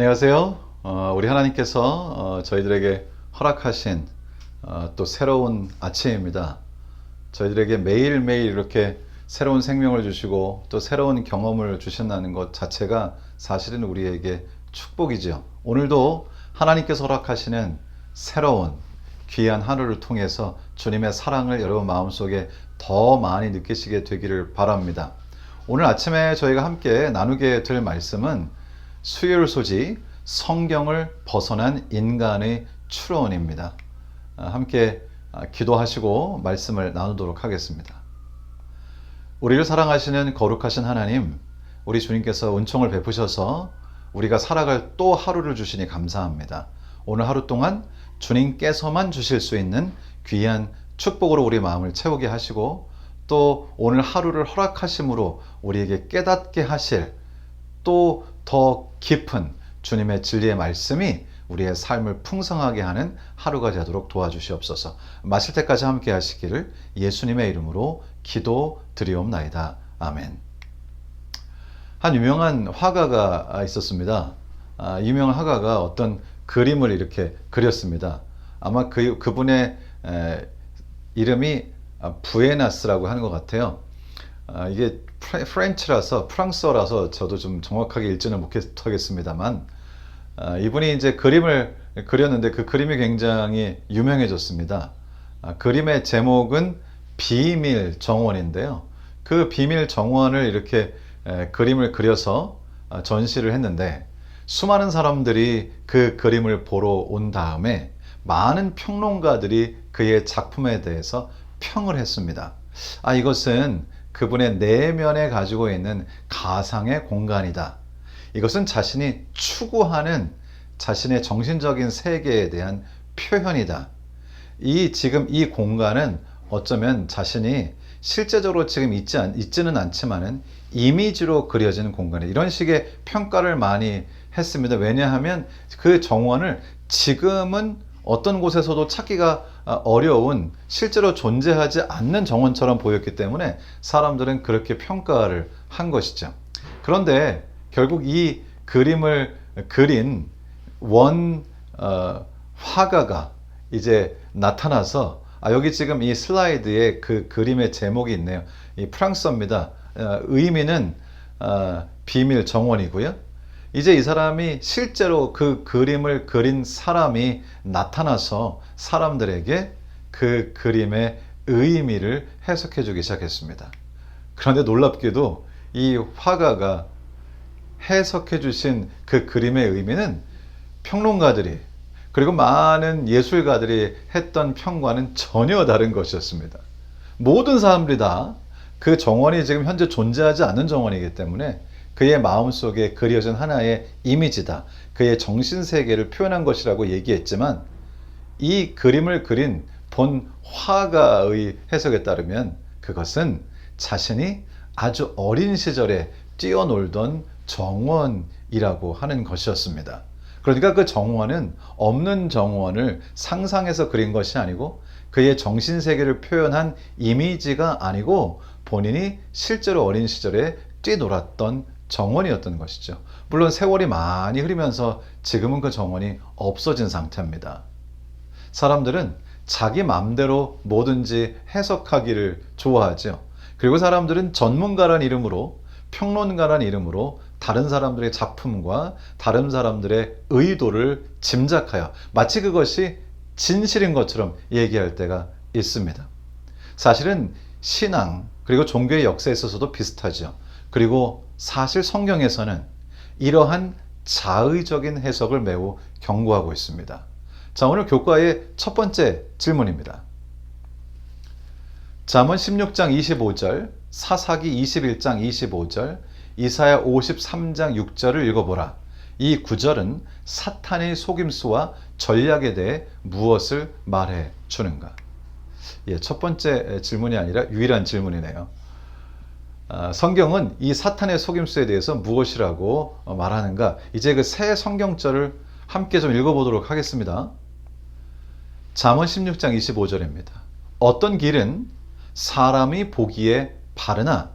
안녕하세요. 우리 하나님께서 저희들에게 허락하신 또 새로운 아침입니다. 저희들에게 매일매일 이렇게 새로운 생명을 주시고 또 새로운 경험을 주신다는 것 자체가 사실은 우리에게 축복이죠. 오늘도 하나님께서 허락하시는 새로운 귀한 하루를 통해서 주님의 사랑을 여러분 마음속에 더 많이 느끼시게 되기를 바랍니다. 오늘 아침에 저희가 함께 나누게 될 말씀은 수요일 소지 성경을 벗어난 인간의 추론입니다. 함께 기도하시고 말씀을 나누도록 하겠습니다. 우리를 사랑하시는 거룩하신 하나님, 우리 주님께서 은총을 베푸셔서 우리가 살아갈 또 하루를 주시니 감사합니다. 오늘 하루 동안 주님께서만 주실 수 있는 귀한 축복으로 우리 마음을 채우게 하시고 또 오늘 하루를 허락하심으로 우리에게 깨닫게 하실 또 더 깊은 주님의 진리의 말씀이 우리의 삶을 풍성하게 하는 하루가 되도록 도와주시옵소서. 마실 때까지 함께 하시기를 예수님의 이름으로 기도드리옵나이다. 아멘. 한 유명한 화가가 있었습니다. 유명한 화가가 어떤 그림을 이렇게 그렸습니다. 아마 그분의 이름이 부에나스라고 하는 것 같아요. 이게 프렌치라서 프랑스어라서 저도 좀 정확하게 읽지는 못하겠습니다만 이분이 이제 그림을 그렸는데 그 그림이 굉장히 유명해졌습니다. 그림의 제목은 비밀 정원인데요. 그 비밀 정원을 이렇게 그림을 그려서 전시를 했는데 수많은 사람들이 그 그림을 보러 온 다음에 많은 평론가들이 그의 작품에 대해서 평을 했습니다. 이것은 그분의 내면에 가지고 있는 가상의 공간이다. 이것은 자신이 추구하는 자신의 정신적인 세계에 대한 표현이다. 지금 이 공간은 어쩌면 자신이 실제적으로 지금 있지는 않지만은 이미지로 그려지는 공간이다. 이런 식의 평가를 많이 했습니다. 왜냐하면 그 정원을 지금은 어떤 곳에서도 찾기가 어려운 실제로 존재하지 않는 정원처럼 보였기 때문에 사람들은 그렇게 평가를 한 것이죠. 그런데 결국 이 그림을 그린 화가가 이제 나타나서 여기 지금 이 슬라이드에 그 그림의 제목이 있네요. 이 프랑스어입니다. 의미는 비밀 정원이고요. 이제 이 사람이 실제로 그 그림을 그린 사람이 나타나서 사람들에게 그 그림의 의미를 해석해 주기 시작했습니다. 그런데 놀랍게도 이 화가가 해석해 주신 그 그림의 의미는 평론가들이 그리고 많은 예술가들이 했던 평과는 전혀 다른 것이었습니다. 모든 사람들이 다 그 정원이 지금 현재 존재하지 않는 정원이기 때문에 그의 마음속에 그려진 하나의 이미지다. 그의 정신세계를 표현한 것이라고 얘기했지만 이 그림을 그린 본 화가의 해석에 따르면 그것은 자신이 아주 어린 시절에 뛰어놀던 정원이라고 하는 것이었습니다. 그러니까 그 정원은 없는 정원을 상상해서 그린 것이 아니고 그의 정신세계를 표현한 이미지가 아니고 본인이 실제로 어린 시절에 뛰놀았던 정원이었던 것이죠. 물론 세월이 많이 흐르면서 지금은 그 정원이 없어진 상태입니다. 사람들은 자기 마음대로 뭐든지 해석하기를 좋아하죠. 그리고 사람들은 전문가란 이름으로 평론가란 이름으로 다른 사람들의 작품과 다른 사람들의 의도를 짐작하여 마치 그것이 진실인 것처럼 얘기할 때가 있습니다. 사실은 신앙 그리고 종교의 역사에 있어서도 비슷하죠. 그리고 사실 성경에서는 이러한 자의적인 해석을 매우 경고하고 있습니다. 자, 오늘 교과의 첫 번째 질문입니다. 잠언 16장 25절, 사사기 21장 25절, 이사야 53장 6절을 읽어보라. 이 구절은 사탄의 속임수와 전략에 대해 무엇을 말해 주는가? 첫 번째 질문이 아니라 유일한 질문이네요. 성경은 이 사탄의 속임수에 대해서 무엇이라고 말하는가? 이제 그 새 성경절을 함께 좀 읽어보도록 하겠습니다. 잠언 16장 25절입니다. 어떤 길은 사람이 보기에 바르나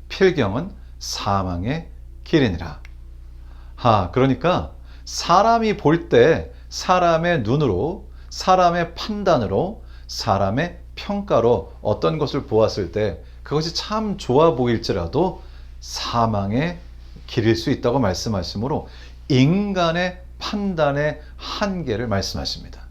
필경은 사망의 길이니라. 그러니까 사람이 볼 때 사람의 눈으로, 사람의 판단으로, 사람의 평가로 어떤 것을 보았을 때 그것이 참 좋아 보일지라도 사망의 길일 수 있다고 말씀하시므로 인간의 판단의 한계를 말씀하십니다.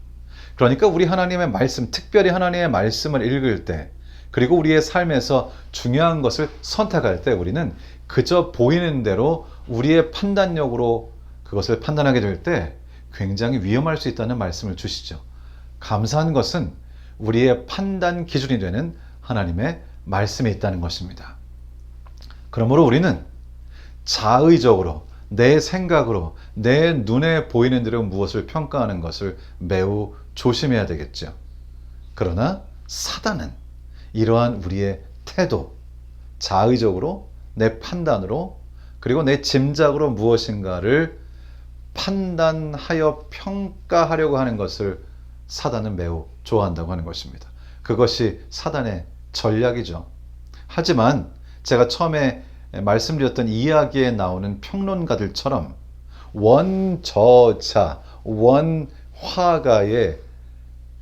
그러니까 우리 하나님의 말씀, 특별히 하나님의 말씀을 읽을 때, 그리고 우리의 삶에서 중요한 것을 선택할 때 우리는 그저 보이는 대로 우리의 판단력으로 그것을 판단하게 될 때 굉장히 위험할 수 있다는 말씀을 주시죠. 감사한 것은 우리의 판단 기준이 되는 하나님의 말씀이 있다는 것입니다. 그러므로 우리는 자의적으로 내 생각으로 내 눈에 보이는 대로 무엇을 평가하는 것을 매우 조심해야 되겠죠. 그러나 사단은 이러한 우리의 태도, 자의적으로 내 판단으로 그리고 내 짐작으로 무엇인가를 판단하여 평가하려고 하는 것을 사단은 매우 좋아한다고 하는 것입니다. 그것이 사단의 전략이죠. 하지만 제가 처음에 말씀드렸던 이야기에 나오는 평론가들처럼 원저자, 원화가의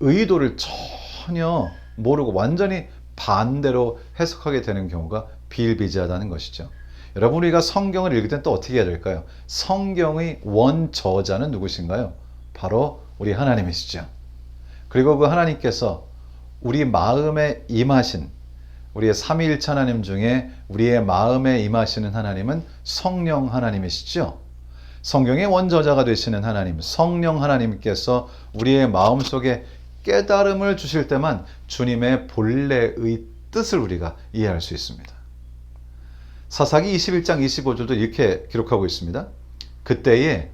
의도를 전혀 모르고 완전히 반대로 해석하게 되는 경우가 비일비재하다는 것이죠. 여러분, 우리가 성경을 읽을 땐 또 어떻게 해야 될까요? 성경의 원저자는 누구신가요? 바로 우리 하나님이시죠. 그리고 그 하나님께서 우리 마음에 임하신, 우리의 삼위일체 하나님 중에 우리의 마음에 임하시는 하나님은 성령 하나님이시죠. 성경의 원저자가 되시는 하나님, 성령 하나님께서 우리의 마음속에 깨달음을 주실 때만 주님의 본래의 뜻을 우리가 이해할 수 있습니다. 사사기 21장 25절도 이렇게 기록하고 있습니다. 그때에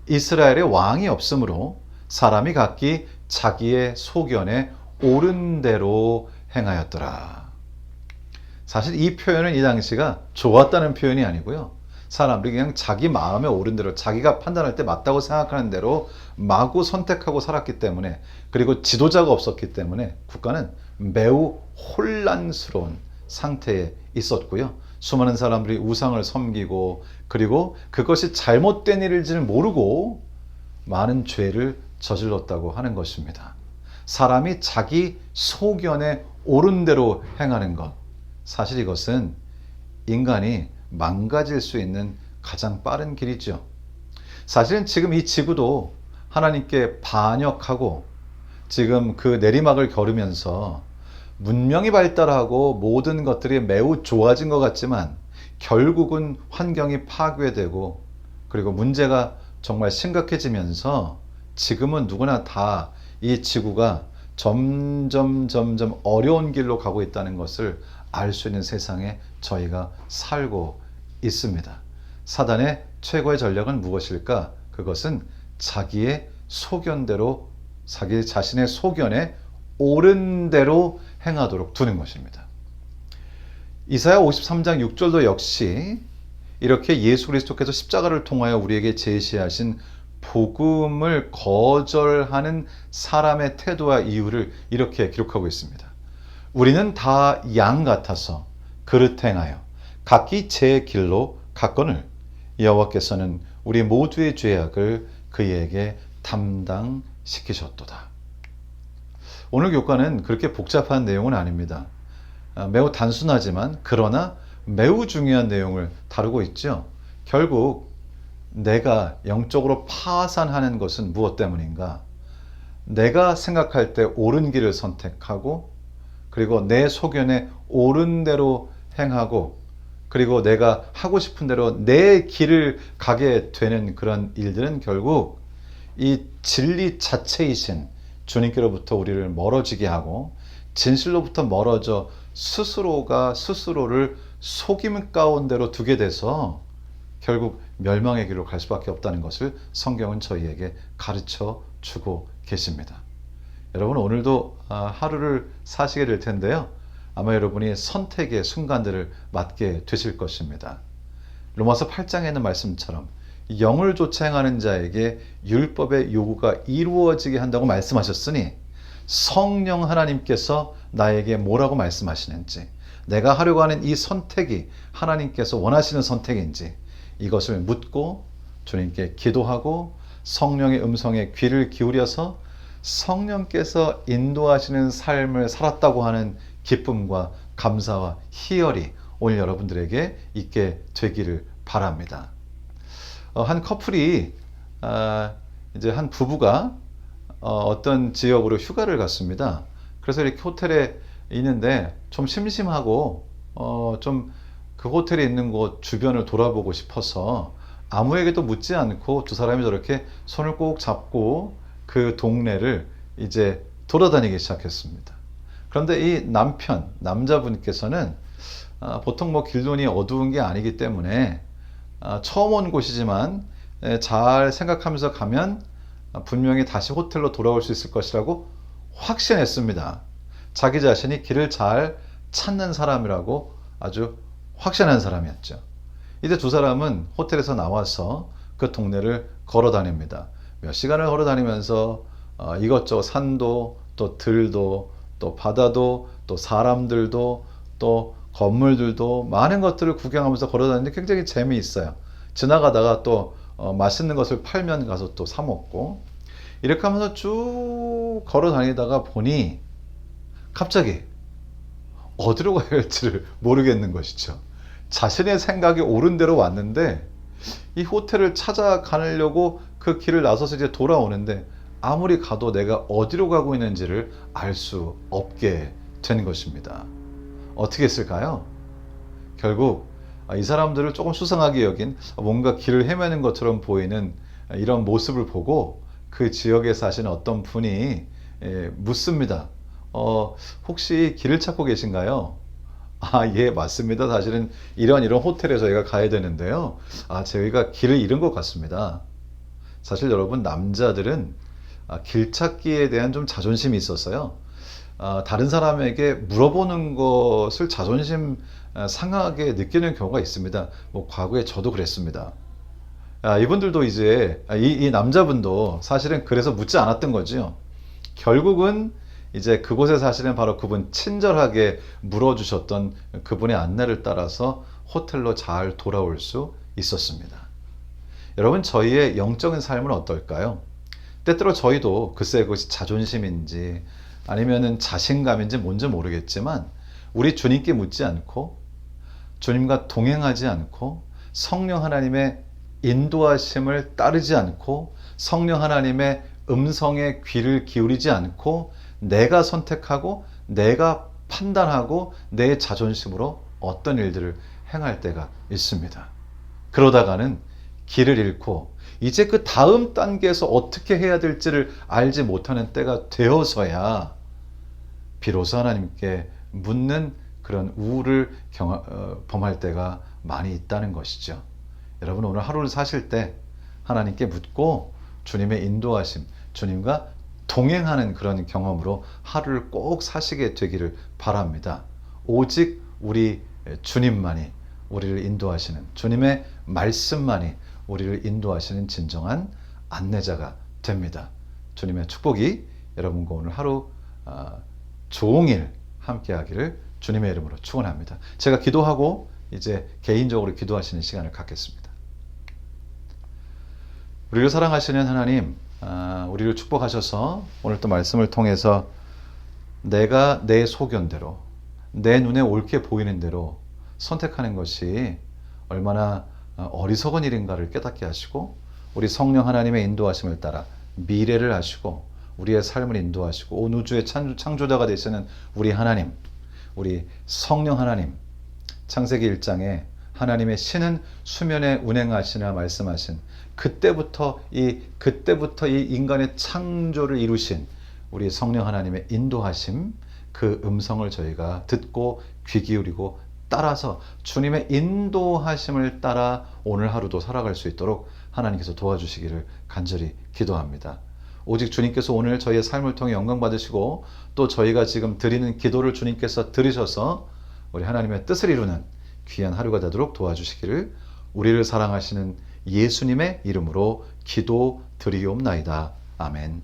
이스라엘의 왕이 없으므로 사람이 각기 자기의 소견에 옳은 대로 행하였더라. 사실 이 표현은 이 당시가 좋았다는 표현이 아니고요. 사람들이 그냥 자기 마음에 옳은 대로, 자기가 판단할 때 맞다고 생각하는 대로 마구 선택하고 살았기 때문에, 그리고 지도자가 없었기 때문에 국가는 매우 혼란스러운 상태에 있었고요. 수많은 사람들이 우상을 섬기고, 그리고 그것이 잘못된 일일지를 모르고 많은 죄를 저질렀다고 하는 것입니다. 사람이 자기 소견에 옳은 대로 행하는 것, 사실 이것은 인간이 망가질 수 있는 가장 빠른 길이죠. 사실은 지금 이 지구도 하나님께 반역하고 지금 그 내리막을 걸으면서 문명이 발달하고 모든 것들이 매우 좋아진 것 같지만 결국은 환경이 파괴되고 그리고 문제가 정말 심각해지면서 지금은 누구나 다 이 지구가 점점 어려운 길로 가고 있다는 것을 알 수 있는 세상에 저희가 살고 있습니다. 사단의 최고의 전략은 무엇일까? 그것은 자기의 소견대로, 자기 자신의 소견에 옳은 대로 행하도록 두는 것입니다. 이사야 53장 6절도 역시 이렇게 예수 그리스도께서 십자가를 통하여 우리에게 제시하신 복음을 거절하는 사람의 태도와 이유를 이렇게 기록하고 있습니다. 우리는 다 양 같아서 그릇 행하여 각기 제 길로 갔거늘 여호와께서는 우리 모두의 죄악을 그에게 담당시키셨도다. 오늘 교과는 그렇게 복잡한 내용은 아닙니다. 매우 단순하지만 그러나 매우 중요한 내용을 다루고 있죠. 결국 내가 영적으로 파산하는 것은 무엇 때문인가? 내가 생각할 때 옳은 길을 선택하고 그리고 내 소견에 옳은 대로 행하고 그리고 내가 하고 싶은 대로 내 길을 가게 되는 그런 일들은 결국 이 진리 자체이신 주님께로부터 우리를 멀어지게 하고 진실로부터 멀어져 스스로가 스스로를 속임 가운데로 두게 돼서 결국 멸망의 길로 갈 수밖에 없다는 것을 성경은 저희에게 가르쳐 주고 계십니다. 여러분, 오늘도 하루를 사시게 될 텐데요. 아마 여러분이 선택의 순간들을 맞게 되실 것입니다. 로마서 8장에 있는 말씀처럼 영을 좇아 행하는 자에게 율법의 요구가 이루어지게 한다고 말씀하셨으니 성령 하나님께서 나에게 뭐라고 말씀하시는지, 내가 하려고 하는 이 선택이 하나님께서 원하시는 선택인지 이것을 묻고 주님께 기도하고 성령의 음성에 귀를 기울여서 성령께서 인도하시는 삶을 살았다고 하는 기쁨과 감사와 희열이 오늘 여러분들에게 있게 되기를 바랍니다. 한 커플이 이제 한 부부가 어떤 지역으로 휴가를 갔습니다. 그래서 이렇게 호텔에 있는데 좀 심심하고 좀 그 호텔에 있는 곳 주변을 돌아보고 싶어서 아무에게도 묻지 않고 두 사람이 저렇게 손을 꼭 잡고 그 동네를 이제 돌아다니기 시작했습니다. 그런데 이 남자분께서는 보통 뭐 길눈이 어두운 게 아니기 때문에 처음 온 곳이지만 잘 생각하면서 가면 분명히 다시 호텔로 돌아올 수 있을 것이라고 확신했습니다. 자기 자신이 길을 잘 찾는 사람이라고 아주 확신한 사람이었죠. 이제 두 사람은 호텔에서 나와서 그 동네를 걸어 다닙니다. 몇 시간을 걸어 다니면서 이것저것 산도 또 들도 또 바다도 또 사람들도 또 건물들도 많은 것들을 구경하면서 걸어 다니는데 굉장히 재미있어요. 지나가다가 또 맛있는 것을 팔면 가서 또 사 먹고 이렇게 하면서 쭉 걸어 다니다가 보니 갑자기 어디로 가야 할지를 모르겠는 것이죠. 자신의 생각이 옳은 대로 왔는데 이 호텔을 찾아가려고 그 길을 나서서 이제 돌아오는데 아무리 가도 내가 어디로 가고 있는지를 알 수 없게 된 것입니다. 어떻게 했을까요? 결국 이 사람들을 조금 수상하게 여긴 뭔가 길을 헤매는 것처럼 보이는 이런 모습을 보고 그 지역에 사시는 어떤 분이 묻습니다. 혹시 길을 찾고 계신가요? 예, 맞습니다. 사실은 이런 호텔에 저희가 가야 되는데요. 저희가 길을 잃은 것 같습니다. 사실 여러분, 남자들은 길 찾기에 대한 좀 자존심이 있었어요. 다른 사람에게 물어보는 것을 자존심 상하게 느끼는 경우가 있습니다. 뭐 과거에 저도 그랬습니다. 이분들도 이제 이 남자분도 사실은 그래서 묻지 않았던 거죠. 결국은 이제 그곳에 사시는 바로 그분 친절하게 물어주셨던 그분의 안내를 따라서 호텔로 잘 돌아올 수 있었습니다. 여러분, 저희의 영적인 삶은 어떨까요? 때때로 저희도 글쎄 그것이 자존심인지 아니면은 자신감인지 뭔지 모르겠지만 우리 주님께 묻지 않고 주님과 동행하지 않고 성령 하나님의 인도하심을 따르지 않고 성령 하나님의 음성에 귀를 기울이지 않고 내가 선택하고 내가 판단하고 내 자존심으로 어떤 일들을 행할 때가 있습니다. 그러다가는 길을 잃고 이제 그 다음 단계에서 어떻게 해야 될지를 알지 못하는 때가 되어서야 비로소 하나님께 묻는 그런 우울을 범할 때가 많이 있다는 것이죠. 여러분, 오늘 하루를 사실 때 하나님께 묻고 주님의 인도하심, 주님과 동행하는 그런 경험으로 하루를 꼭 사시게 되기를 바랍니다. 오직 우리 주님만이 우리를 인도하시는, 주님의 말씀만이 우리를 인도하시는 진정한 안내자가 됩니다. 주님의 축복이 여러분과 오늘 하루 종일 함께 하기를 주님의 이름으로 축원합니다. 제가 기도하고 이제 개인적으로 기도하시는 시간을 갖겠습니다. 우리를 사랑하시는 하나님, 우리를 축복하셔서 오늘 또 말씀을 통해서 내가 내 소견대로 내 눈에 옳게 보이는 대로 선택하는 것이 얼마나 어리석은 일인가를 깨닫게 하시고 우리 성령 하나님의 인도하심을 따라 미래를 하시고 우리의 삶을 인도하시고 온 우주의 창조자가 되시는 우리 하나님, 우리 성령 하나님, 창세기 1장에 하나님의 신은 수면에 운행하시나 말씀하신 그때부터 이 인간의 창조를 이루신 우리 성령 하나님의 인도하심, 그 음성을 저희가 듣고 귀 기울이고 따라서 주님의 인도하심을 따라 오늘 하루도 살아갈 수 있도록 하나님께서 도와주시기를 간절히 기도합니다. 오직 주님께서 오늘 저희의 삶을 통해 영광 받으시고 또 저희가 지금 드리는 기도를 주님께서 들으셔서 우리 하나님의 뜻을 이루는 귀한 하루가 되도록 도와주시기를 우리를 사랑하시는 예수님의 이름으로 기도 드리옵나이다. 아멘.